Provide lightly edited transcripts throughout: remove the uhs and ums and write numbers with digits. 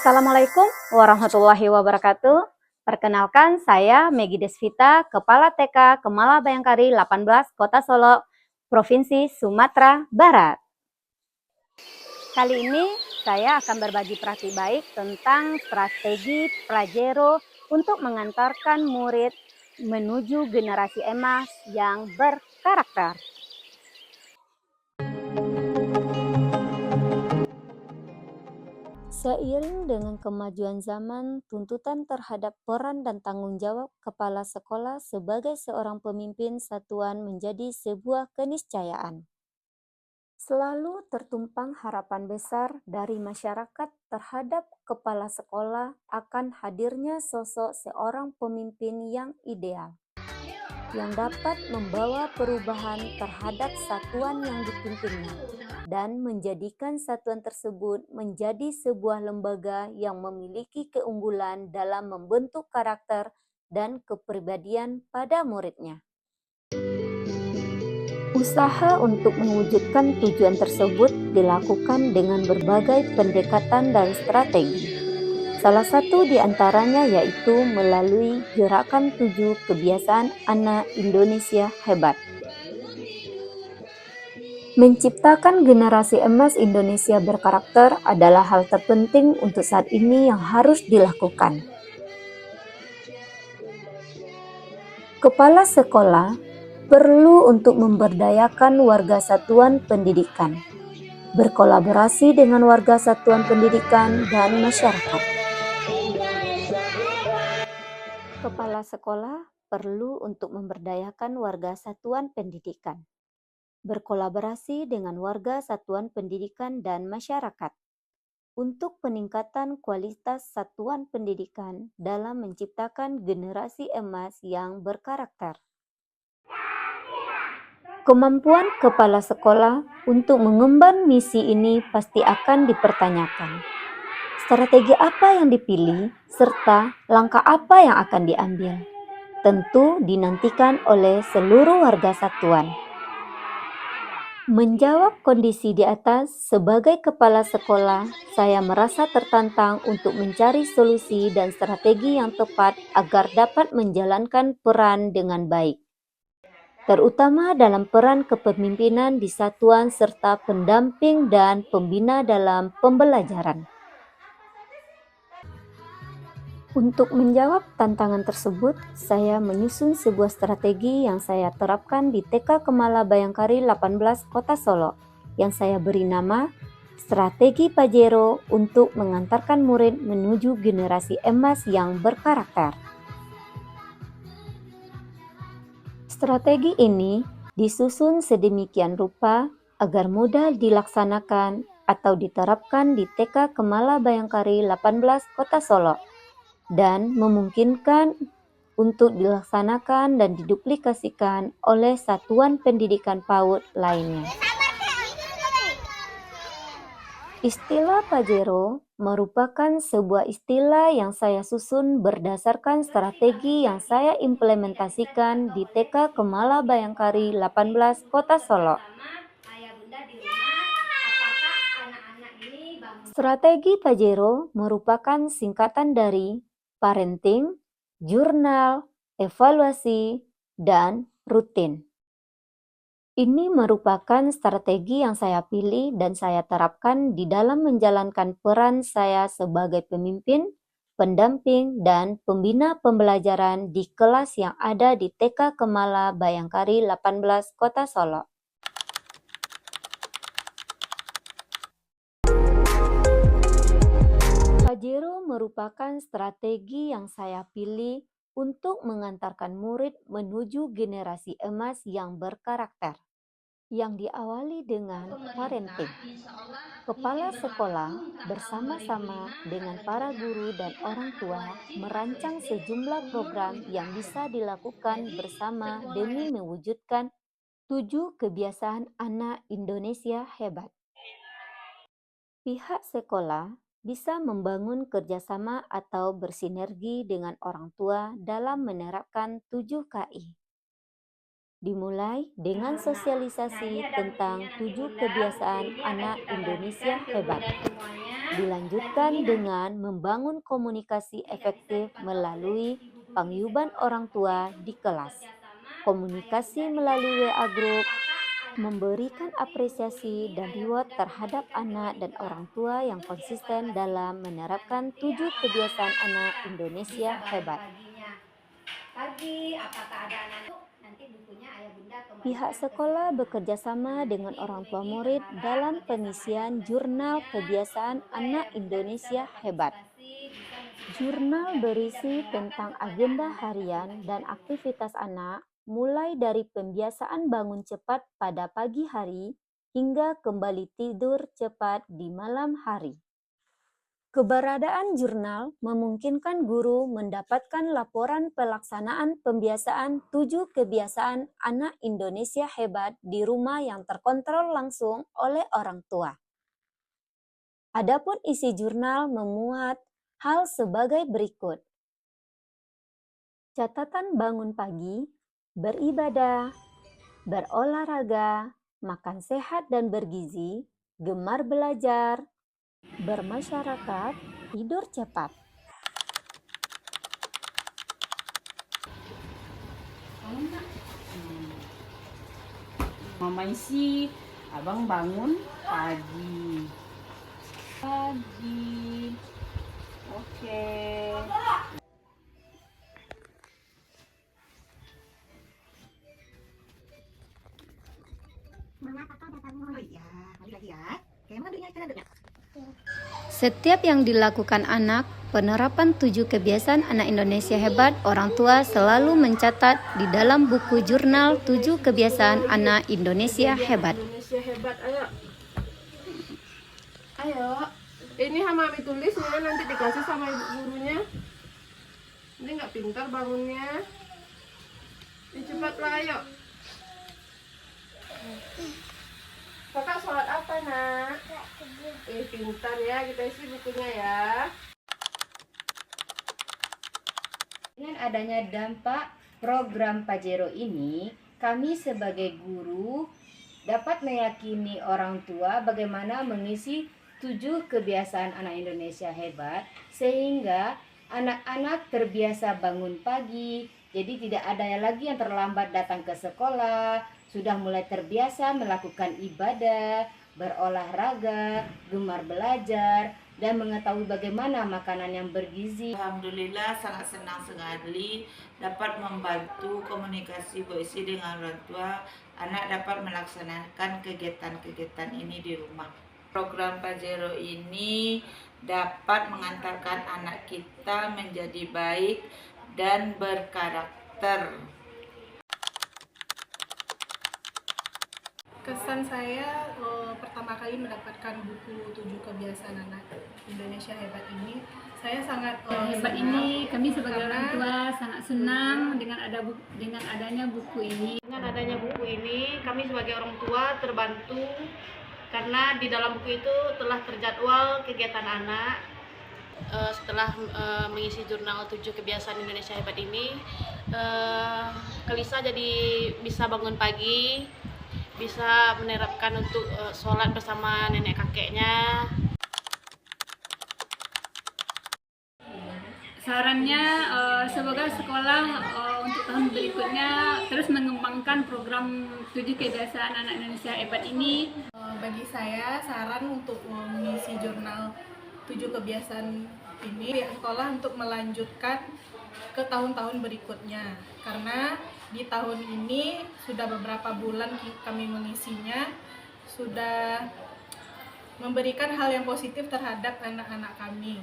Assalamualaikum warahmatullahi wabarakatuh. Perkenalkan, saya Megi Desvita, Kepala TK Kemala Bayangkari 18, Kota Solo, Provinsi Sumatera Barat. Kali ini saya akan berbagi praktik baik tentang strategi Pajero untuk mengantarkan murid menuju generasi emas yang berkarakter. Seiring dengan kemajuan zaman, tuntutan terhadap peran dan tanggung jawab kepala sekolah sebagai seorang pemimpin satuan menjadi sebuah keniscayaan. Selalu tertumpang harapan besar dari masyarakat terhadap kepala sekolah akan hadirnya sosok seorang pemimpin yang ideal, yang dapat membawa perubahan terhadap satuan yang dipimpinnya dan menjadikan satuan tersebut menjadi sebuah lembaga yang memiliki keunggulan dalam membentuk karakter dan kepribadian pada muridnya. Usaha untuk mewujudkan tujuan tersebut dilakukan dengan berbagai pendekatan dan strategi. Salah satu di antaranya yaitu melalui gerakan 7 kebiasaan anak Indonesia hebat. Menciptakan generasi emas Indonesia berkarakter adalah hal terpenting untuk saat ini yang harus dilakukan. Kepala sekolah perlu untuk memberdayakan warga satuan pendidikan, berkolaborasi dengan warga satuan pendidikan dan masyarakat. Kepala sekolah perlu untuk memberdayakan warga satuan pendidikan, berkolaborasi dengan warga satuan pendidikan dan masyarakat untuk peningkatan kualitas satuan pendidikan dalam menciptakan generasi emas yang berkarakter. Kemampuan kepala sekolah untuk mengemban misi ini pasti akan dipertanyakan. Strategi apa yang dipilih, serta langkah apa yang akan diambil, tentu dinantikan oleh seluruh warga satuan. Menjawab kondisi di atas, sebagai kepala sekolah, saya merasa tertantang untuk mencari solusi dan strategi yang tepat agar dapat menjalankan peran dengan baik, terutama dalam peran kepemimpinan di satuan serta pendamping dan pembina dalam pembelajaran. Untuk menjawab tantangan tersebut, saya menyusun sebuah strategi yang saya terapkan di TK Kemala Bayangkari 18 Kota Solo, yang saya beri nama Strategi Pajero untuk mengantarkan murid menuju generasi emas yang berkarakter. Strategi ini disusun sedemikian rupa agar mudah dilaksanakan atau diterapkan di TK Kemala Bayangkari 18 Kota Solo dan memungkinkan untuk dilaksanakan dan diduplikasikan oleh satuan pendidikan PAUD lainnya. Istilah Pajero merupakan sebuah istilah yang saya susun berdasarkan strategi yang saya implementasikan di TK Kemala Bayangkari 18 Kota Solo. Strategi Pajero merupakan singkatan dari parenting, jurnal, evaluasi, dan rutin. Ini merupakan strategi yang saya pilih dan saya terapkan di dalam menjalankan peran saya sebagai pemimpin, pendamping, dan pembina pembelajaran di kelas yang ada di TK Kemala Bayangkari 18 Kota Solo. Pajero merupakan strategi yang saya pilih untuk mengantarkan murid menuju generasi emas yang berkarakter, yang diawali dengan parenting. Kepala sekolah bersama-sama dengan para guru dan orang tua merancang sejumlah program yang bisa dilakukan bersama demi mewujudkan 7 kebiasaan anak Indonesia hebat. Pihak sekolah bisa membangun kerjasama atau bersinergi dengan orang tua dalam menerapkan 7 KI. Dimulai dengan sosialisasi tentang 7 kebiasaan anak Indonesia hebat. Dilanjutkan dengan membangun komunikasi efektif melalui paguyuban orang tua di kelas. Komunikasi melalui WA Group, memberikan apresiasi dan reward terhadap anak dan orang tua yang konsisten dalam menerapkan 7 kebiasaan anak Indonesia hebat. Pagi, apakah ada anak nanti bukunya ayah bunda Pihak kembalikan ke sekolah sekolah. bekerja sama dengan Nanti orang Bu tua Megi murid berharap dalam kerjasama dan pengisian jurnal komunikasinya kebiasaan semoga anak ayah bunda bisa Indonesia hebat. berpartisipasi, bisa mensukseskan Jurnal program ini dan berisi mengharapkan tentang kepada agenda anda harian dan masing-masing. aktivitas anak, mulai dari pembiasaan bangun cepat pada pagi hari hingga kembali tidur cepat di malam hari. Keberadaan jurnal memungkinkan guru mendapatkan laporan pelaksanaan pembiasaan 7 kebiasaan anak Indonesia hebat di rumah yang terkontrol langsung oleh orang tua. Adapun isi jurnal memuat hal sebagai berikut. Catatan bangun pagi, beribadah, berolahraga, makan sehat dan bergizi, gemar belajar, bermasyarakat, tidur cepat. Mama isi, abang bangun pagi. Pagi. Oke. Setiap yang dilakukan anak, penerapan 7 kebiasaan anak Indonesia hebat, orang tua selalu mencatat di dalam buku jurnal 7 kebiasaan anak Indonesia hebat. Indonesia hebat, ayo. Ayo. Ini Mami tulis ya, nanti dikasih sama ibu gurunya. Ini nggak pintar bangunnya. Ini cepatlah, ayo. Kakak sholat apa, nak? Pintar ya, kita isi bukunya ya. Dengan adanya dampak program Pajero ini, kami sebagai guru dapat meyakini orang tua bagaimana mengisi 7 kebiasaan anak Indonesia hebat, sehingga anak-anak terbiasa bangun pagi, jadi tidak ada lagi yang terlambat datang ke sekolah, sudah mulai terbiasa melakukan ibadah, berolahraga, gemar belajar, dan mengetahui bagaimana makanan yang bergizi. Alhamdulillah sangat senang sekali dapat membantu komunikasi puisi dengan orang tua. Anak dapat melaksanakan kegiatan-kegiatan ini di rumah. Program Pajero ini dapat mengantarkan anak kita menjadi baik dan berkarakter. Kesan saya pertama kali mendapatkan buku 7 kebiasaan anak Indonesia hebat ini, saya sangat hebat ini kami sebagai orang tua sangat senang dengan adanya buku ini. Dengan adanya buku ini, kami sebagai orang tua terbantu karena di dalam buku itu telah terjadwal kegiatan anak. Setelah mengisi jurnal 7 kebiasaan Indonesia hebat ini, Kalisa jadi bisa bangun pagi, bisa menerapkan untuk sholat bersama nenek kakeknya. Sarannya semoga sekolah untuk tahun berikutnya terus mengembangkan program 7 kebiasaan anak Indonesia hebat ini. Bagi saya saran untuk mengisi jurnal 7 kebiasaan ini pihak sekolah untuk melanjutkan ke tahun-tahun berikutnya, karena di tahun ini sudah beberapa bulan kami mengisinya, sudah memberikan hal yang positif terhadap anak-anak kami.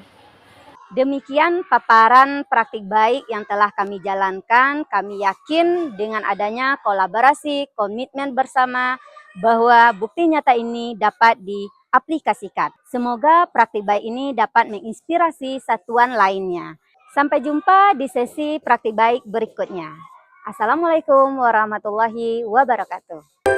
Demikian paparan praktik baik yang telah kami jalankan. Kami yakin dengan adanya kolaborasi, komitmen bersama bahwa bukti nyata ini dapat diaplikasikan. Semoga praktik baik ini dapat menginspirasi satuan lainnya. Sampai jumpa di sesi praktik baik berikutnya. Assalamualaikum warahmatullahi wabarakatuh.